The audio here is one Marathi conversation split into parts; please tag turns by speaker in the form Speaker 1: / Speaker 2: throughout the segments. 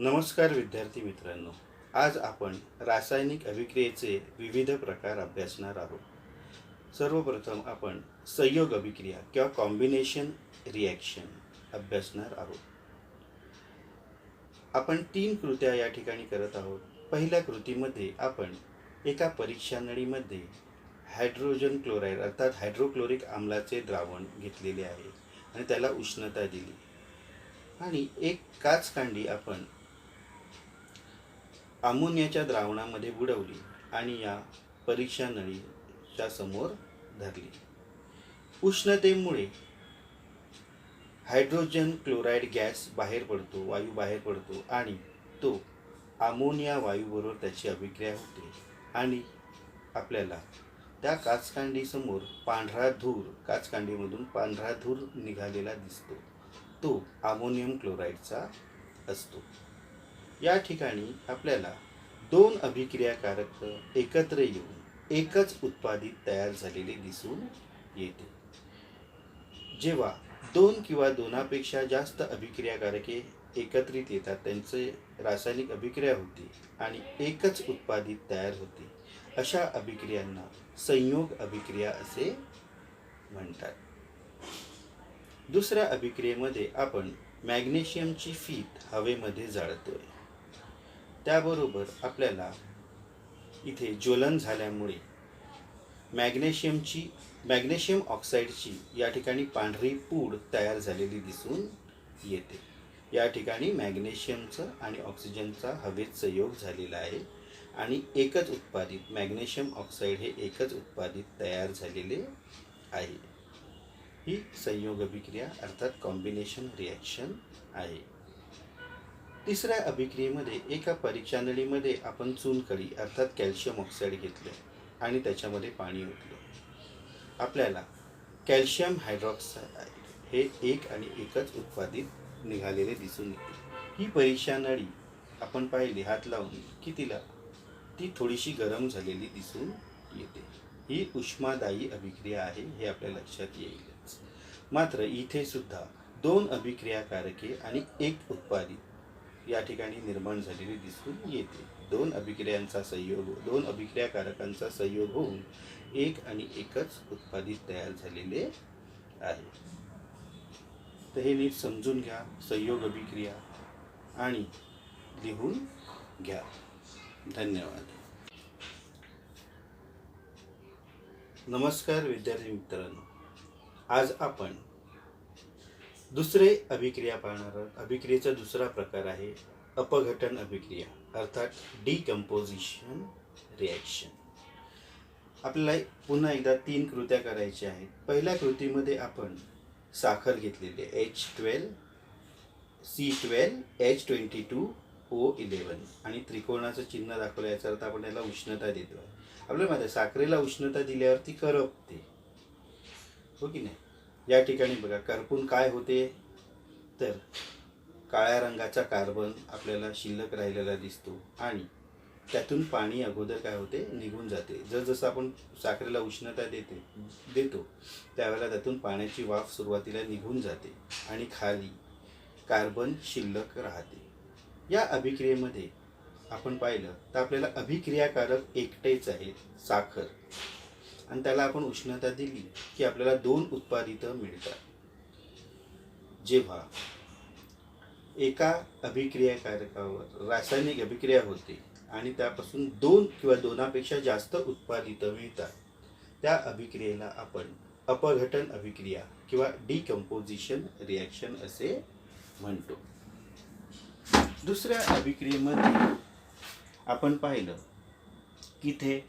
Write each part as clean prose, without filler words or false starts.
Speaker 1: नमस्कार विद्यार्थी मित्रांनो, आज आपण रासायनिक अभिक्रियेचे विविध प्रकार अभ्यासणार आहोत। सर्वप्रथम आपण संयोग अभिक्रिया किंवा कॉम्बिनेशन रिॲक्शन अभ्यासणार आहोत। आपण 3 कृत्या या ठिकाणी करत आहोत। पहिल्या कृतीमध्ये आपण एका परीक्षा नळीमध्ये हायड्रोजन क्लोराईड अर्थात हायड्रोक्लोरिक आम्लाचे द्रावण घेतलेले आहे आणि त्याला उष्णता दिली आणि एक काचकांडी आपण अमोनियाच्या द्रावणामध्ये बुडवली आणि या परीक्षा नळीच्या समोर धरली। उष्णतेमुळे हायड्रोजन क्लोराईड गॅस बाहेर पडतो, वायू बाहेर पडतो आणि तो अमोनिया वायूबरोबर त्याची अभिक्रिया होते आणि आपल्याला त्या काचकांडीसमोर पांढरा धूर, काचकांडीमधून पांढरा धूर निघालेला दिसतो, तो अमोनियम क्लोराईडचा असतो। या ठिकाणी आपल्याला 2 अभिक्रियाकारक एकत्र येऊन एकच उत्पादित तयार झालेले दिसून येते। जेव्हा 2 किंवा 2पेक्षा जास्त अभिक्रियाकारके एकत्रित येतात, त्यांचे रासायनिक अभिक्रिया होते आणि एकच उत्पादित तयार होते, अशा अभिक्रियांना संयोग अभिक्रिया असे म्हणतात। दुसऱ्या अभिक्रियेमध्ये आपण मॅग्नेशियमची फीत हवेमध्ये जाळतोय, त्याबरोबर आपल्याला इथे ज्वलन झाल्यामुळे मॅग्नेशियम ऑक्साईडची या ठिकाणी पांढरी पूड तयार झालेली दिसून येते। या ठिकाणी मॅग्नेशियमचं आणि ऑक्सिजनचा हवेत संयोग झालेला आहे आणि एकच उत्पादित मॅग्नेशियम ऑक्साईड हे एकच उत्पादित तयार झालेले आहे। ही संयोग अभिक्रिया अर्थात कॉम्बिनेशन रिॲक्शन आहे। तिसऱ्या अभिक्रियेमध्ये एका परीक्षा नळीमध्ये आपण चुनखडी अर्थात कॅल्शियम ऑक्साईड घेतले आणि त्याच्यामध्ये पाणी ओतलं। आपल्याला कॅल्शियम हायड्रॉक्साईड हे एक आणि एकच उत्पादित निघालेले दिसून येते। ही परीक्षा नळी आपण पाहिली हात लावून की ती थोडीशी गरम झालेली दिसून येते। ही उष्मादायी अभिक्रिया आहे, हे आपल्या लक्षात येईलच। मात्र इथे सुद्धा 2 अभिक्रियाकारके आणि एक उत्पादित या ठिकाणी निर्माण झालेली दिसून येते। 2 अभिक्रियाकारकांचा संयोग होऊन एक आणि एकच उत्पादित तयार झालेले आहे। तर हे नीट समजून घ्या, संयोग अभिक्रिया, आणि लिहून घ्या। धन्यवाद। नमस्कार विद्यार्थी मित्रांनो, आज आपण दुसरे अभिक्रिया पाहणार आहोत। अभिक्रियेचा दुसरा प्रकार आहे अपघटन अभिक्रिया अर्थात डिकम्पोजिशन रिॲक्शन। आपल्याला पुन्हा एकदा 3 कृत्या करायच्या आहेत। पहिल्या कृतीमध्ये आपण साखर घेतलेली H12 C12 H22O11 आणि त्रिकोणाचं चिन्ह दाखवलं, याचा अर्थ आपण याला उष्णता देतोय। आपल्याला माहिती आहे साखरेला उष्णता दिल्यावर ती करपते, हो की नाही। या ठिकाणी बघा करपून काय होते, तर काळ्या रंगाचा कार्बन आपल्याला शिल्लक राहिलेला दिसतो आणि त्यातून पाणी अगोदर काय होते, निघून जाते। जसं आपण साखरेला उष्णता देतो त्यावेळेला त्यातून पाण्याची वाफ सुरुवातीला निघून जाते आणि खाली कार्बन शिल्लक राहते। या अभिक्रियेमध्ये आपण पाहिलं तर आपल्याला अभिक्रियाकारक एकटेच आहे साखर, आणि त्याला आपण उष्णता दिली की आपल्याला 2 उत्पादितं मिळतात। जेव्हा एका अभिक्रियाकारकावर रासायनिक अभिक्रिया होते आणि त्यापासून 2 किंवा 2पेक्षा जास्त उत्पादितं मिळतात, त्या अभिक्रियेला आपण अपघटन अभिक्रिया किंवा डिकम्पोजिशन रिॲक्शन असे म्हणतो। दुसऱ्या अभिक्रियेमध्ये आपण पाहिलं की ते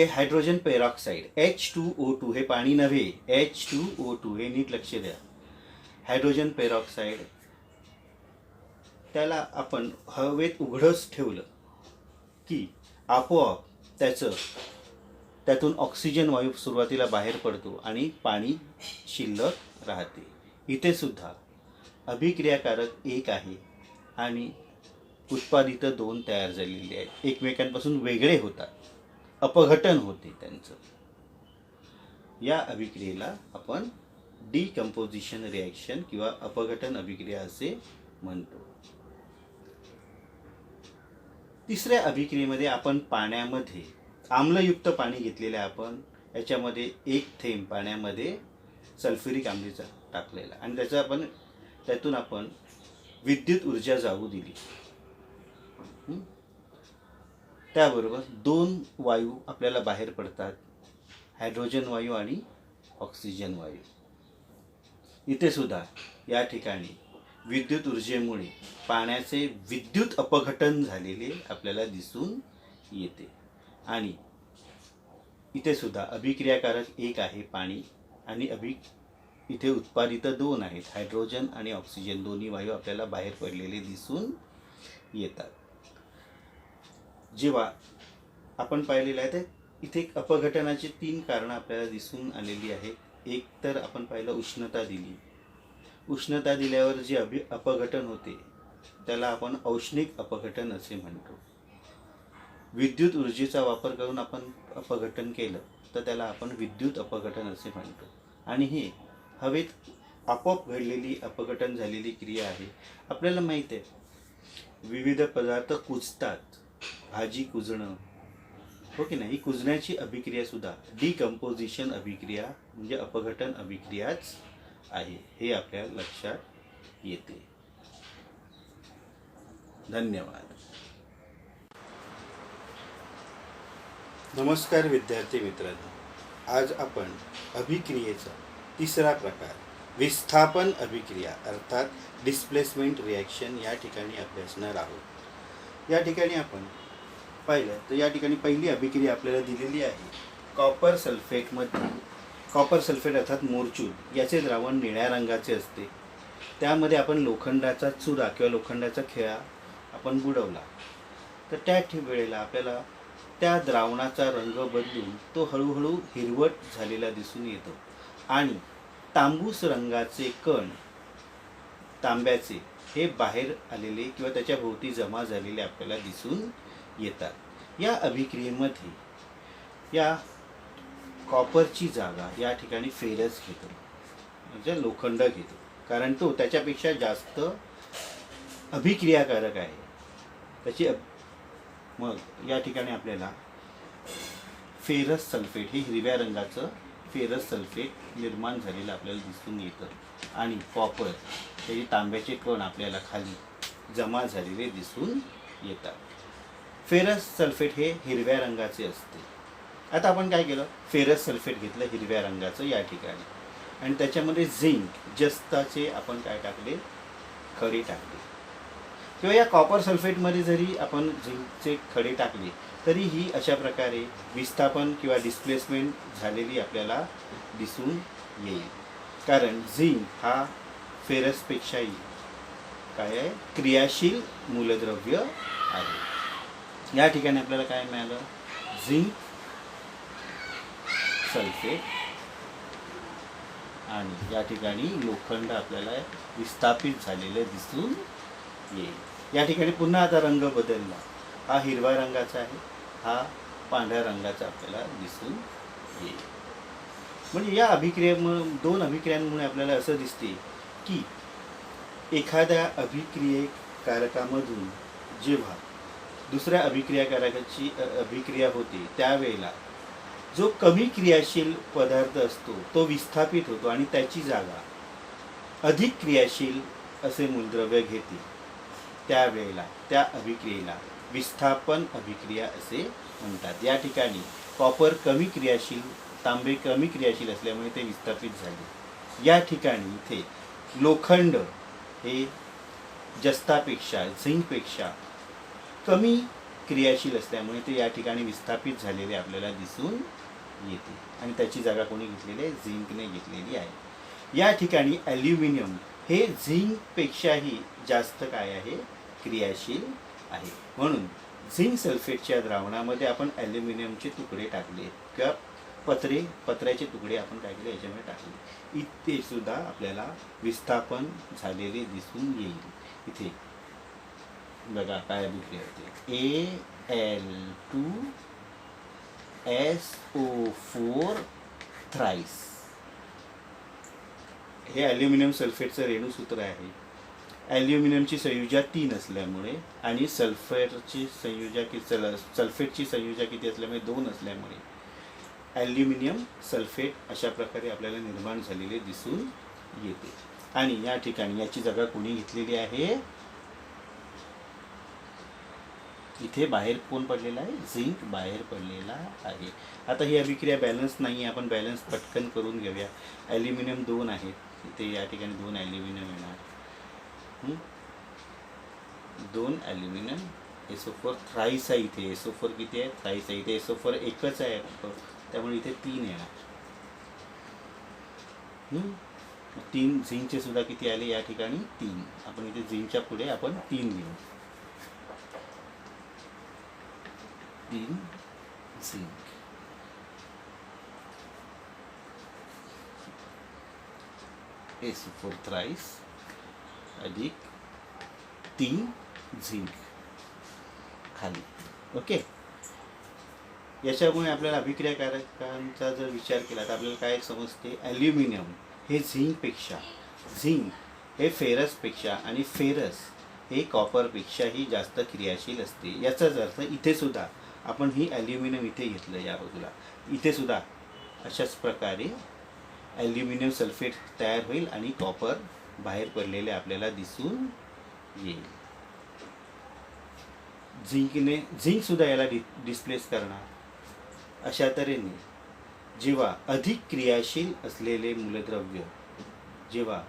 Speaker 1: हायड्रोजन पेरॉक्साईड H2O2, हे पाणी नव्हे, H2O2, हे नीट लक्ष द्या। हायड्रोजन पेरॉक्साईड त्याला आपण हवेत उघडच ठेवलं की आपोआप त्यातून ऑक्सिजन वायू सुरुवातीला बाहेर पडतो आणि पाणी शिल्लक राहते। इथे सुद्धा अभिक्रियाकारक एक आहे आणि उत्पादितं 2 तयार झालेली आहेत, एकमेकांपासून वेगळे होतात, अपघटन होते त्यांचं। या अभिक्रियेला आपण डिकम्पोजिशन रिॲक्शन किंवा अपघटन अभिक्रिया असे म्हणतो। तिसऱ्या अभिक्रियेमध्ये आपण पाण्यामध्ये आम्लयुक्त पाणी घेतलेलं आहे आपण, याच्यामध्ये 1 थेंब पाण्यामध्ये सल्फ्युरिक आम्लीचा टाकलेला आणि त्यातून आपण विद्युत ऊर्जा जाऊ दिली. त्याबरोबर 2 वायू आपल्याला बाहेर पडतात, हायड्रोजन वायू आणि ऑक्सिजन वायू. इथे सुद्धा या ठिकाणी विद्युत ऊर्जेमुळे पाण्याचे विद्युत अपघटन झालेले आपल्याला दिसून येते. आणि इथे सुद्धा अभिक्रियाकारक 1 आहे पाणी आणि इथे उत्पादित 2 आहेत, हायड्रोजन आणि ऑक्सिजन. दोन्ही वायू आपल्याला बाहेर पडलेले दिसून येतात. जेव्हा आपण पाहिलेलं आहे तर इथे अपघटनाची 3 कारणं आपल्याला दिसून आलेली आहेत. एक तर आपण पाहिलं उष्णता दिली. उष्णता दिल्यावर जे अपघटन होते त्याला आपण औष्णिक अपघटन असे म्हणतो. विद्युत ऊर्जेचा वापर करून आपण अपघटन केलं तर त्याला आपण विद्युत अपघटन असे म्हणतो. आणि हे हवेत आपोआप घडलेली अपघटन झालेली क्रिया आहे. आपल्याला माहीत आहे विविध पदार्थ कुजतात, भाजी कुजणं, हो की नाही, ही कुजण्याची अभिक्रिया सुद्धा डिकम्पोजिशन अभिक्रिया म्हणजे अपघटन अभिक्रियाच आहे, हे आपल्या लक्षात येते. धन्यवाद. नमस्कार विद्यार्थी मित्रांनो, आज आपण अभिक्रियेचा तिसरा प्रकार विस्थापन अभिक्रिया अर्थात डिस्प्लेसमेंट रिॲक्शन या ठिकाणी अभ्यासणार आहोत. या ठिकाणी आपण पाहिलं तर या ठिकाणी पहिली अभिक्रिया आपल्याला दिलेली आहे. कॉपर सल्फेटमध्ये, कॉपर सल्फेट अर्थात मोरचूल, याचे द्रावण निळ्या रंगाचे असते. त्यामध्ये आपण लोखंडाचा चुरा किंवा लोखंडाचा खिळा आपण बुडवला तर त्या वेळेला आपल्याला त्या द्रावणाचा रंग बदलून तो हळूहळू हिरवट झालेला दिसून येतो आणि तांबूस रंगाचे कण तांब्याचे हे बाहेर आलेले किंवा त्याच्या भोवती जमा झालेले आपल्याला दिसून येतात. या अभिक्रियेमध्ये या कॉपरची जागा या ठिकाणी फेरस घेतो, म्हणजे लोखंड घेतो, कारण तो त्याच्यापेक्षा जास्त अभिक्रियाकारक आहे. मग या ठिकाणी आपल्याला फेरस सल्फेट हे हिरव्या रंगाचं फेरस सल्फेट निर्माण झालेलं आपल्याला दिसून येतं आणि कॉपर हे तांब्याचे कण आपल्याला खाली जमा झालेले दिसून येतात. फेरस सल्फेट हे हिरव्या रंगाचे असते. आता आपण काय केलं, फेरस सल्फेट घेतलं हिरव्या रंगाचं या ठिकाणी आणि त्याच्यामध्ये झिंक जस्ताचे आपण काय टाकले, खडे टाकले. किंवा या कॉपर सल्फेटमध्ये जरी आपण झिंकचे खडे टाकले तरीही अशा प्रकारे विस्थापन किंवा डिस्प्लेसमेंट झालेली आपल्याला दिसून येईल, कारण झिंक हा फेरसपेक्षाही काय आहे, क्रियाशील मूलद्रव्य आहे. या ठिकाणी आपल्याला काय मिळालं, झिंक सल्फेट आणि या ठिकाणी लोखंड आपल्याला विस्थापित झालेलं दिसून येईल. या ठिकाणी पुन्हा आता रंग बदलला, हा हिरव्या रंगाचा आहे, हा पांढऱ्या रंगाचा आपल्याला दिसून येईल. म्हणजे या दोन अभिक्रियांमुळे आपल्याला असं दिसते की एखाद्या अभिक्रियेकारकामधून जेव्हा दुसऱ्या अभिक्रियाकारकाची अभिक्रिया होते त्यावेळेला जो कमी क्रियाशील पदार्थ असतो तो विस्थापित होतो आणि त्याची जागा अधिक क्रियाशील असे मूलद्रव्य घेते. त्यावेळेला त्या अभिक्रियेला विस्थापन अभिक्रिया असे म्हणतात. या ठिकाणी कॉपर कमी क्रियाशील, तांबे कमी क्रियाशील असल्यामुळे ते विस्थापित झाले. या ठिकाणी इथे लोखंड हे जस्तापेक्षा, झिंकपेक्षा कमी क्रियाशील असल्यामुळे ते या ठिकाणी विस्थापित झालेले आपल्याला दिसून येते आणि त्याची जागा कोणी घेतलेली आहे, झिंकने घेतलेली आहे. या ठिकाणी ॲल्युमिनियम हे झिंकपेक्षाही जास्त काय आहे, क्रियाशील आहे. म्हणून झिंक सल्फेटच्या द्रावणामध्ये आपण ॲल्युमिनियमचे तुकडे टाकले किंवा पत्र्याचे तुकडे आपण काय केले, याच्यामध्ये टाकले. इथे सुद्धा आपल्याला विस्थापन झालेले दिसून येईल. इथे बघा काय अभिक्रिया होते, Al2SO4 थ्राईस हे ॲल्युमिनियम सल्फेटचं रेणूसूत्र आहे. ॲल्युमिनियमची संयुजा 3 असल्यामुळे आणि सल्फेटची संयुजा किती असल्यामुळे 2 असल्यामुळे ॲल्युमिनियम सल्फेट अशा प्रकारे आपल्याला निर्माण झालेले दिसून येते. आणि या ठिकाणी याची जागा कोणी घेतलेली आहे? इथे बाहेर कोण पडलेला आहे? झिंक बाहेर पडलेला आहे. आता ही अभिक्रिया बॅलन्स नाही आहे, आपण बॅलन्स पटकन करून घेऊया. ॲल्युमिनियम 2 आहेत, इथे या ठिकाणी 2 ॲल्युमिनियम येणार. 2 ॲल्युमिनियम, SO4 थ्राईस आहे. इथे SO4 किती आहे? थ्राईस आहे. इथे SO4 एकच आहे, त्यामुळे इथे 3 येणार. 3 झिंकचे सुद्धा किती आले या ठिकाणी? 3. आपण इथे झिंकच्या पुढे आपण 3 लिहू. 3 झिंक. SO4 थ्राईस अधिक 3 झिंक खाली. ओके. याच्यामुळे आपल्याला अभिक्रियाकारकांचा जर विचार केला तर आपल्याला काय समजते? ॲल्युमिनियम हे झिंकपेक्षा, झिंक हे फेरसपेक्षा आणि फेरस हे कॉपरपेक्षाही जास्त क्रियाशील असते. याचाच अर्थ इथे सुद्धा आपण ही ॲल्युमिनियम इथे घेतलं या बाजूला, इथे सुद्धा अशाच प्रकारे ॲल्युमिनियम सल्फेट तयार होईल आणि कॉपर बाहेर पडलेले आपल्याला दिसून येईल. झिंक सुद्धा याला डिस्प्लेस करणार. अशा तऱ्हेने जेव्हा अधिक क्रियाशील असलेले मूलद्रव्य जेव्हा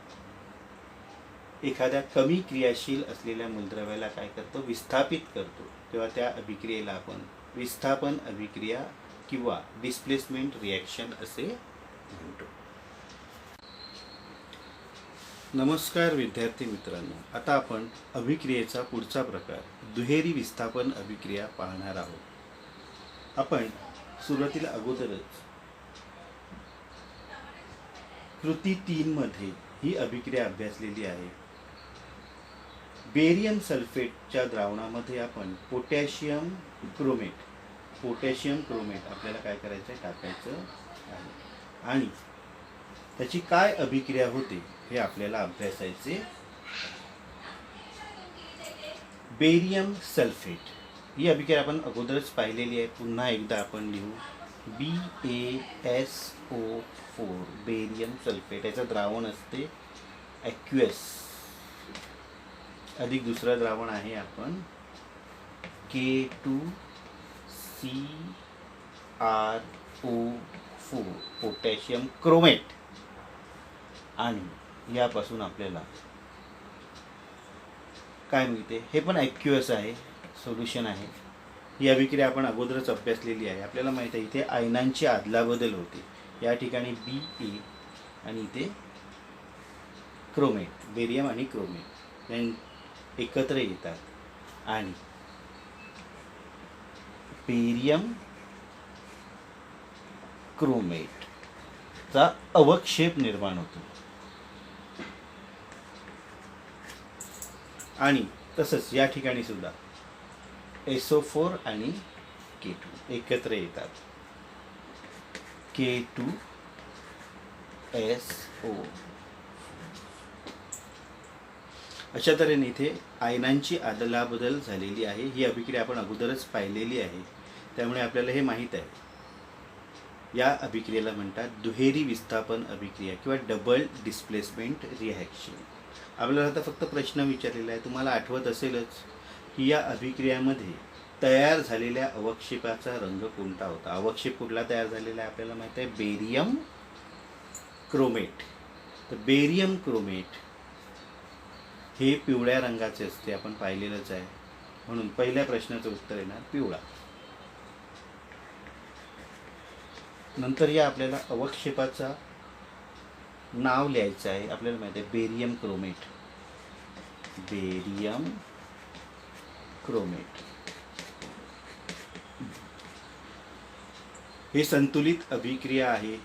Speaker 1: एखाद्या कमी क्रियाशील असलेल्या मूलद्रव्याला काय करतो? विस्थापित करतो, तेव्हा त्या अभिक्रियेला आपण विस्थापन अभिक्रिया किंवा डिस्प्लेसमेंट रिॲक्शन असे म्हणतो. नमस्कार विद्यार्थी मित्रांनो, आता आपण अभिक्रियेचा पुढचा प्रकार दुहेरी विस्थापन अभिक्रिया पाहणार आहोत. आपण सुरुवातीला अगोदरच कृती 3 मध्ये ही अभिक्रिया अभ्यासलेली आहे. बेरियम सल्फेटच्या द्रावणामध्ये आपण पोटॅशियम क्रोमेट आपल्याला काय करायचं आहे? टाकायचं आहे. आणि त्याची काय अभिक्रिया होते हे आपल्याला अभ्यासायचे. बेरियम सल्फेट ही अभिक्रिया आपण अगोदरच पाहिलेली आहे. पुन्हा एकदा आपण लिहू. BaSO4 barium sulphate. याचं द्रावण असते ॲक्युअस अधिक दुसरं द्रावण आहे आपण K2CrO4 पोटॅशियम क्रोमेट. आणि यापासून आपल्याला काय मिळते? हे पण ॲक्युअस आहे, सोल्युशन आहे. ही अभिक्रिया आपण अगोदरच अभ्यासलेली आहे. आपल्याला माहीत आहे इथे आयनांची अदलाबदल होते. या ठिकाणी Ba आणि इथे क्रोमेट, बेरियम आणि क्रोमेट एकत्र येतात आणि बेरियम क्रोमेटचा अवक्षेप निर्माण होतो. आणि तसंच या ठिकाणी सुद्धा SO4 आणि K2 एकत्र येतात. K2SO. अशा तऱ्हेने इथे आयनांची अदलाबदल झालेली आहे. ही अभिक्रिया आपण अगोदरच पाहिलेली आहे, त्यामुळे आपल्याला हे माहीत आहे. या अभिक्रियेला म्हणतात दुहेरी विस्थापन अभिक्रिया किंवा डबल डिस्प्लेसमेंट रिॲक्शन. आपल्याला आता फक्त प्रश्न विचारलेला आहे. तुम्हाला आठवत असेलच की या अभिक्रियामध्ये तयार झालेल्या अवक्षेपाचा रंग कोणता होता? अवक्षेप कुठला तयार झालेला आहे आपल्याला माहीत आहे? Barium chromate. तर बेरियम क्रोमेट हे पिवळ्या रंगाचे असते, आपण पाहिलेलंच आहे. म्हणून पहिल्या प्रश्नाचं उत्तर येणार पिवळा. नंतर या आपल्याला अवक्षेपाचा नाव लिहायचं आहे. आपल्याला माहिती आहे बेरियम क्रोमेट. बेरियम क्रोमेट हे संतुलित अभिक्रिया आहे.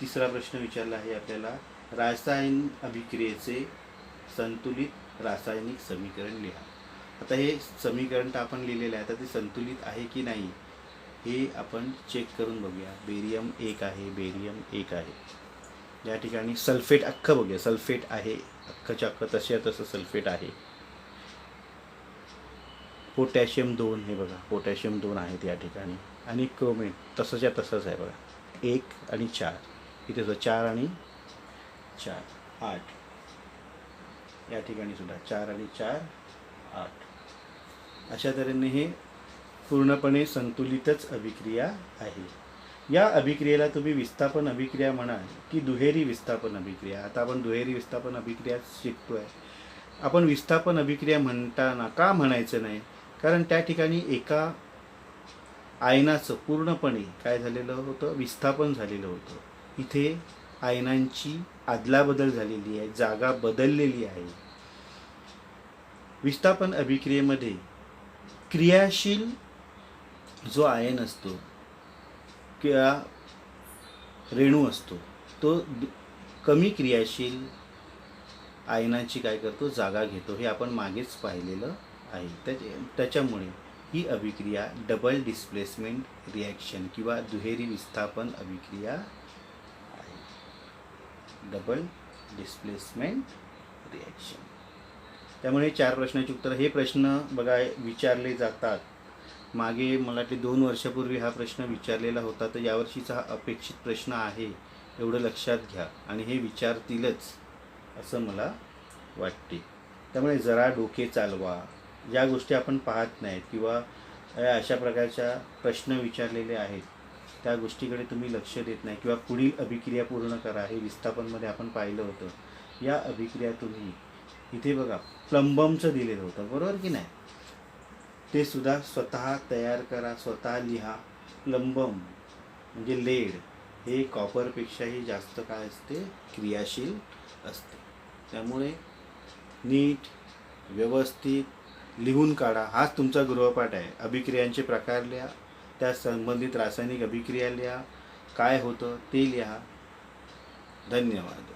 Speaker 1: तिसरा प्रश्न विचारला आहे आपल्याला रासायन अभिक्रियेचे संतुलित रासायनिक समीकरण लिहा. आता हे समीकरण तर आपण लिहिलेलं आहे, आता ते संतुलित आहे की नाही हे आपण चेक करून बघूया. बेरियम 1 आहे, बेरियम 1 आहे. या ठिकाणी सल्फेट अख्खं बघूया, सल्फेट आहे अख्खच्या अख्खं, तसे तसं सल्फेट आहे. पोटॅशियम 2 हे बघा, पोटॅशियम 2 आहेत या ठिकाणी. आणि क्रोमेट तसंच्या तसंच आहे बघा, 1 आणि 4 इथे 4 आणि 4 8 या ठिकाणी सुद्धा 4 आणि 4 8. अशा तऱ्हेने हे पूर्णपणे संतुलितच अभिक्रिया आहे. या अभिक्रियेला तुम्ही विस्थापन अभिक्रिया म्हणाल की दुहेरी विस्थापन अभिक्रिया. आता आपण दुहेरी विस्थापन अभिक्रिया शिकतोय. आपण विस्थापन अभिक्रिया म्हणताना का म्हणायचं नाही, कारण त्या ठिकाणी एका आयनाचं पूर्णपणे काय झालेलं होतं, विस्थापन झालेलं होतं. इथे आयनांची अदलाबदल झालेली आहे, जागा बदललेली आहे. विस्थापन अभिक्रियेमध्ये क्रियाशील जो आयन असतो किंवा रेणू असतो तो कमी क्रियाशील आयनाची काय करतो, जागा घेतो. हे आपण मागेच पाहिलेलं आहे. त्याच्यामुळे ही अभिक्रिया डबल डिस्प्लेसमेंट रिॲक्शन किंवा दुहेरी विस्थापन अभिक्रिया आहे. Double displacement reaction. त्यामुळे 4 प्रश्नाची उत्तर. हे प्रश्न बघा विचारले जातात. मागे मला वाटते 2 वर्षापूर्वी हा प्रश्न विचारलेला होता, तर यावर्षीचा हा अपेक्षित प्रश्न आहे, एवढं लक्षात घ्या. आणि हे विचारतीलच असं मला वाटते. त्यामुळे जरा डोके चालवा. ज्या गोष्टी आपण पाहत नाहीत किंवा अशा प्रकारच्या प्रश्न विचारलेले आहेत त्या गोष्टीकडे तुम्ही लक्ष देत नाही किंवा पुढील अभिक्रिया पूर्ण करा, हे विस्थापनमध्ये आपण पाहिलं होतं. या अभिक्रिया तुम्ही इथे बघा प्लंबमचं दिलेलं होतं, बरोबर की नाही. ते सुद्धा स्वतः तयार करा, स्वतः लिहा. प्लंबम म्हणजे लेड हे कॉपरपेक्षाही जास्त काय असते, क्रियाशील असते. त्यामुळे नीट व्यवस्थित लिहून काढा. हाच तुमचा गृहपाठ आहे. अभिक्रियांचे प्रकार लिहा, त्या संबंधित रासायनिक अभिक्रिया लिहा, काय होतं ते लिहा. धन्यवाद.